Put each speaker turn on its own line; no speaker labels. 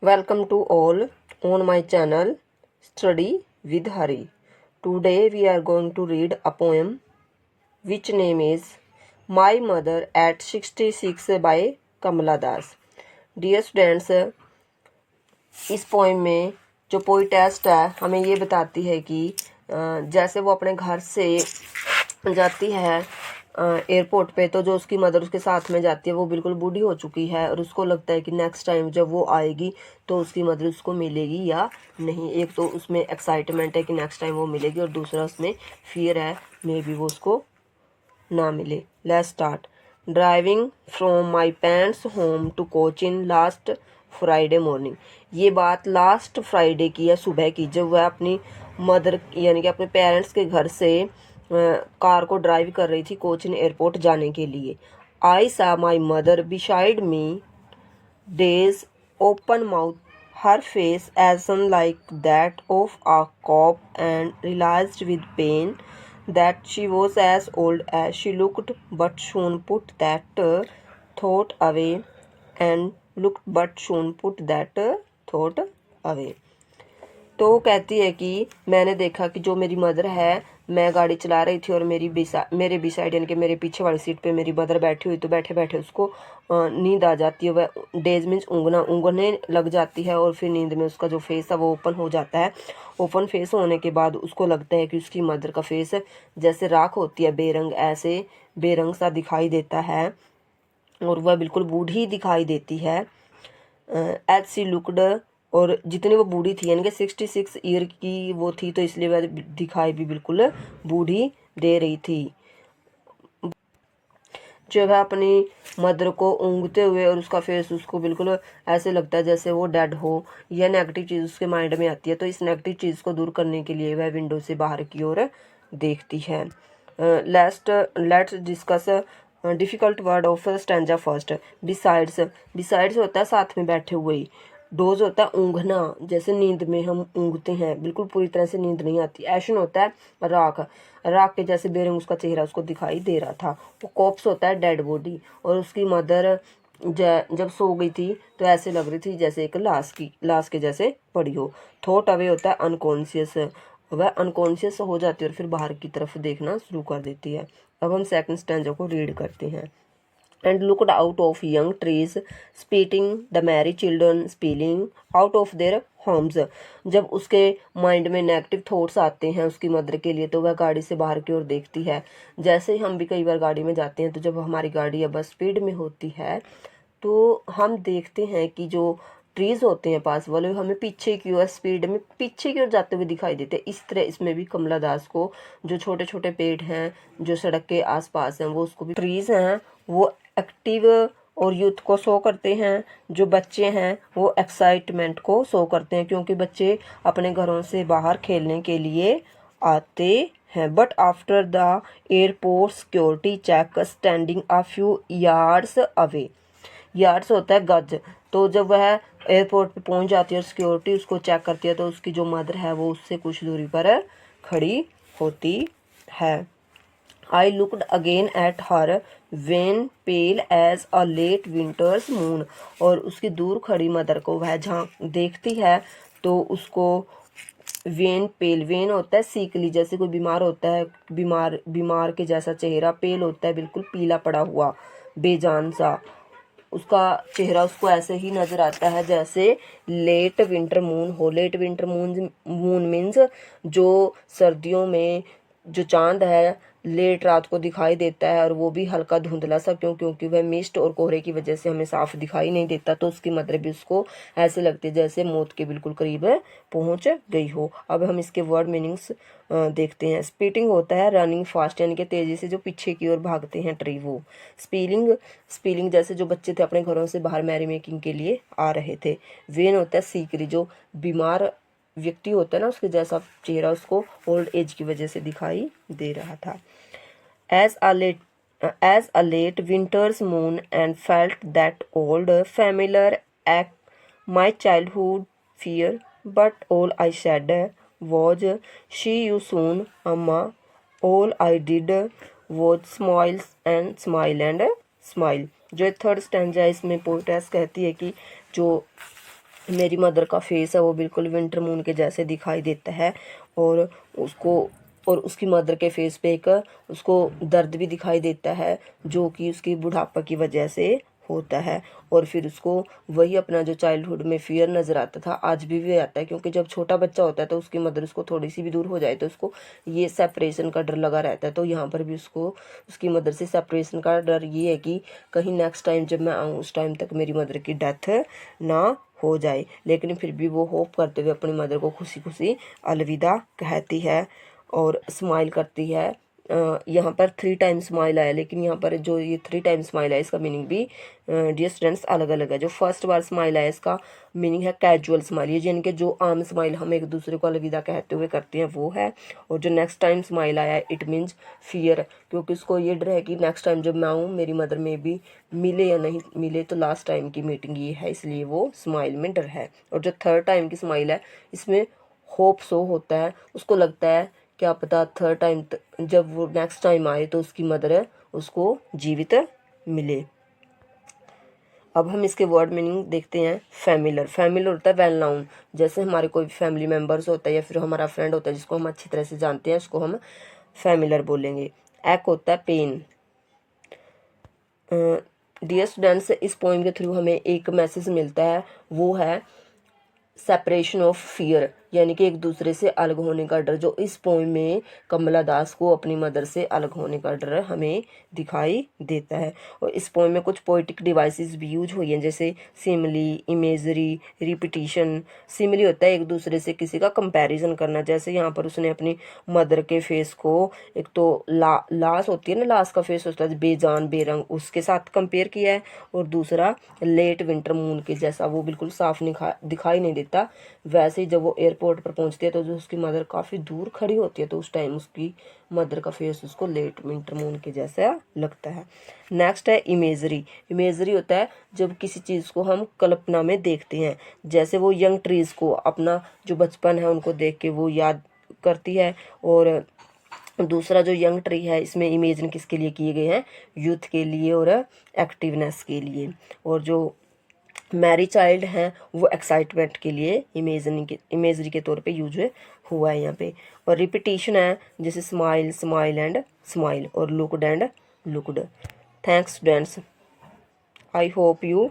Welcome to all on my channel Study with Hari. Today we are going to read a poem which name is My Mother at 66 by Kamala Das. Dear students, इस poem में जो पोइटेस्ट है हमें ये बताती है कि जैसे वो अपने घर से जाती है एयरपोर्ट पे, तो जो उसकी मदर उसके साथ में जाती है वो बिल्कुल बूढ़ी हो चुकी है और उसको लगता है कि नेक्स्ट टाइम जब वो आएगी तो उसकी मदर उसको मिलेगी या नहीं। एक तो उसमें एक्साइटमेंट है कि नेक्स्ट टाइम वो मिलेगी और दूसरा उसमें फियर है मे बी वो उसको ना मिले। Let's start. Driving from my parents home to Cochin last Friday morning. ये बात लास्ट फ्राइडे की है, सुबह की, जब वह अपनी मदर यानी कि अपने पेरेंट्स के घर से कार को ड्राइव कर रही थी कोचिन एयरपोर्ट जाने के लिए। I saw my mother beside me dazed open mouth her face as like that of a cop and realised with pain that she was as old as she looked, but soon put that thought away thought away। तो वो कहती है कि मैंने देखा कि जो मेरी मदर है, मैं गाड़ी चला रही थी और मेरे बी साइड यानी कि मेरे पीछे वाली सीट पे मेरी मदर बैठी हुई, तो बैठे बैठे उसको नींद आ जाती है। वह डेज मीन्स ऊँगने लग जाती है और फिर नींद में उसका जो फेस है वो ओपन हो जाता है। ओपन फेस होने के बाद उसको लगता है कि उसकी मदर का फेस जैसे राख होती है बेरंग, ऐसे बेरंग सा दिखाई देता है और वह बिल्कुल बूढ़ी दिखाई देती है। एज सी लुकड, और जितनी वो बूढ़ी थी यानी कि 66 ईयर की वो थी, तो इसलिए वह दिखाई भी बिल्कुल बूढ़ी दे रही थी। जब वह अपनी मदर को ऊँगते हुए और उसका फेस उसको बिल्कुल ऐसे लगता है जैसे वो डेड हो, यह नेगेटिव चीज़ उसके माइंड में आती है। तो इस नेगेटिव चीज़ को दूर करने के लिए वह विंडो से बाहर की ओर देखती है। Let's discuss difficult word of stanza first. Besides होता है साथ में बैठे हुए। डोज होता है ऊँघना, जैसे नींद में हम ऊँघते हैं, बिल्कुल पूरी तरह से नींद नहीं आती। ऐशन होता है राख के जैसे बेरंग उसका चेहरा उसको दिखाई दे रहा था। वो कॉप्स होता है डेड बॉडी, और उसकी मदर जब सो गई थी तो ऐसे लग रही थी जैसे एक लाश के जैसे पड़ी हो। थॉट अवे होता है अनकॉन्शियस, वह अनकॉन्शियस हो जाती है और फिर बाहर की तरफ देखना शुरू कर देती है। अब हम सेकंड स्टैंजा को रीड करते हैं। And looked out of young trees, spitting the merry children spilling out of their homes। जब उसके माइंड में नेगेटिव थॉट्स आते हैं उसकी मदर के लिए, तो वह गाड़ी से बाहर की ओर देखती है। जैसे ही हम भी कई बार गाड़ी में जाते हैं, तो जब हमारी गाड़ी या बस स्पीड में होती है तो हम देखते हैं कि जो ट्रीज होते हैं पास वाले, हमें पीछे की ओर स्पीड में पीछे की ओर जाते हुए दिखाई देते हैं। इस तरह इसमें भी कमला दास को जो छोटे छोटे पेड़ हैं जो सड़क के आसपास हैं, वो उसको भी ट्रीज हैं वो एक्टिव और यूथ को शो करते हैं। जो बच्चे हैं वो एक्साइटमेंट को शो करते हैं, क्योंकि बच्चे अपने घरों से बाहर खेलने के लिए आते हैं। But after the airport security check standing a few yards away. Yards होता है गज। तो जब वह एयरपोर्ट पे पहुंच जाती है और सिक्योरिटी उसको चेक करती है, तो उसकी जो मदर है वो उससे कुछ दूरी पर खड़ी होती है। I looked again at her wan pale as a late winter's moon. और उसकी दूर खड़ी मदर को वह झांक देखती है तो उसको वेन होता है सीकली, जैसे कोई बीमार होता है, बीमार के जैसा चेहरा। पेल होता है बिल्कुल पीला पड़ा हुआ बेजान सा, उसका चेहरा उसको ऐसे ही नजर आता है जैसे लेट विंटर मून हो। लेट विंटर मून मीन्स जो सर्दियों में जो चांद है लेट रात को दिखाई देता है, और वो भी हल्का धुंधला सा, क्योंकि वह मिस्ट और कोहरे की वजह से हमें साफ दिखाई नहीं देता। तो उसकी मदर भी उसको ऐसे लगती है जैसे मौत के बिल्कुल करीब पहुंच गई हो। अब हम इसके वर्ड मीनिंग्स देखते हैं। स्पीटिंग होता है रनिंग फास्ट, यानी कि तेजी से जो पीछे की ओर भागते हैं ट्री वो। स्पीलिंग जैसे जो बच्चे थे अपने घरों से बाहर मैरी मेकिंग के लिए आ रहे थे। वेन होता है सीकरी, जो बीमार व्यक्ति होता है ना उसके जैसा चेहरा उसको ओल्ड एज की वजह से दिखाई दे रहा था। As a late winter's moon and felt that old familiar ache, my childhood fear, but all I said was, see you soon, Amma. All I did was smile and smile। जो third stanza इसमें poetess कहती है कि जो मेरी mother का face है वो बिल्कुल विंटर मून के जैसे दिखाई देता है, और उसकी मदर के फेस पे एक उसको दर्द भी दिखाई देता है जो कि उसकी बुढ़ापा की वजह से होता है। और फिर उसको वही अपना जो चाइल्डहुड में फियर नज़र आता था आज भी आता है, क्योंकि जब छोटा बच्चा होता है तो उसकी मदर उसको थोड़ी सी भी दूर हो जाए तो उसको ये सेपरेशन का डर लगा रहता है। तो यहाँ पर भी उसको उसकी मदर से सेपरेशन का डर ये है कि कहीं नेक्स्ट टाइम जब मैं आऊँ उस टाइम तक मेरी मदर की डेथ ना हो जाए। लेकिन फिर भी वो होप करते हुए अपनी मदर को खुशी खुशी अलविदा कहती है और स्माइल करती है। यहाँ पर 3 टाइम स्माइल आया, लेकिन यहाँ पर जो ये 3 टाइम स्माइल है इसका मीनिंग भी डियर स्टूडेंट्स अलग अलग है। जो फर्स्ट बार स्माइल आया इसका मीनिंग है कैजुअल स्माइल, ये यानी कि जो आम स्माइल हम एक दूसरे को अलविदा कहते हुए करते हैं वो है। और जो नेक्स्ट टाइम स्माइल आया इट मीन्स फियर, क्योंकि उसको ये डर है कि नेक्स्ट टाइम जब मैं आऊँ मेरी मदर में भी मिले या नहीं मिले, तो लास्ट टाइम की मीटिंग ये है, इसलिए वो स्माइल में डर है। और जो थर्ड टाइम की स्माइल है इसमें होप सो होता है, उसको लगता है क्या पता थर्ड टाइम जब वो नेक्स्ट टाइम आए तो उसकी मदर उसको जीवित मिले। अब हम इसके वर्ड मीनिंग देखते हैं। फैमिलर, फैमिलर होता है वेल नाउन, जैसे हमारे कोई फैमिली मेम्बर्स होता है या फिर हमारा फ्रेंड होता है जिसको हम अच्छी तरह से जानते हैं उसको हम फैमिलर बोलेंगे। एक होता है पेन। डियर स्टूडेंट्स, इस पोइम के थ्रू हमें एक मैसेज मिलता है, वो है सेपरेशन ऑफ फियर, यानी कि एक दूसरे से अलग होने का डर। जो इस पोइम में कमला दास को अपनी मदर से अलग होने का डर हमें दिखाई देता है। और इस पोइम में कुछ पोइटिक डिवाइसेस भी यूज हुई हैं, जैसे सिमली, इमेजरी, रिपीटिशन। सिमली होता है एक दूसरे से किसी का कंपैरिजन करना, जैसे यहाँ पर उसने अपनी मदर के फेस को एक तो लाश होती है ना, लाश का फेस होता है बेजान बेरंग, उसके साथ कंपेयर किया है। और दूसरा लेट विंटर मून के जैसा, वो बिल्कुल साफ दिखाई नहीं देता। वैसे ही जब वो एयरपोर्ट पर पहुंचती है तो जो उसकी मदर काफ़ी दूर खड़ी होती है तो उस टाइम उसकी मदर का फेस उसको लेट विंटर मून के जैसा लगता है। नेक्स्ट है इमेजरी। इमेजरी होता है जब किसी चीज़ को हम कल्पना में देखते हैं, जैसे वो यंग ट्रीज को अपना जो बचपन है उनको देख के वो याद करती है। और दूसरा जो यंग ट्री है इसमें इमेजिन किसके लिए किए गए हैं, यूथ के लिए और एक्टिवनेस के लिए। और जो मैरी चाइल्ड हैं वो एक्साइटमेंट के लिए इमेजरी के तौर पे यूज हुआ है यहाँ पे। और रिपीटिशन है जैसे स्माइल, स्माइल एंड स्माइल, और looked and looked. Thanks students, I hope you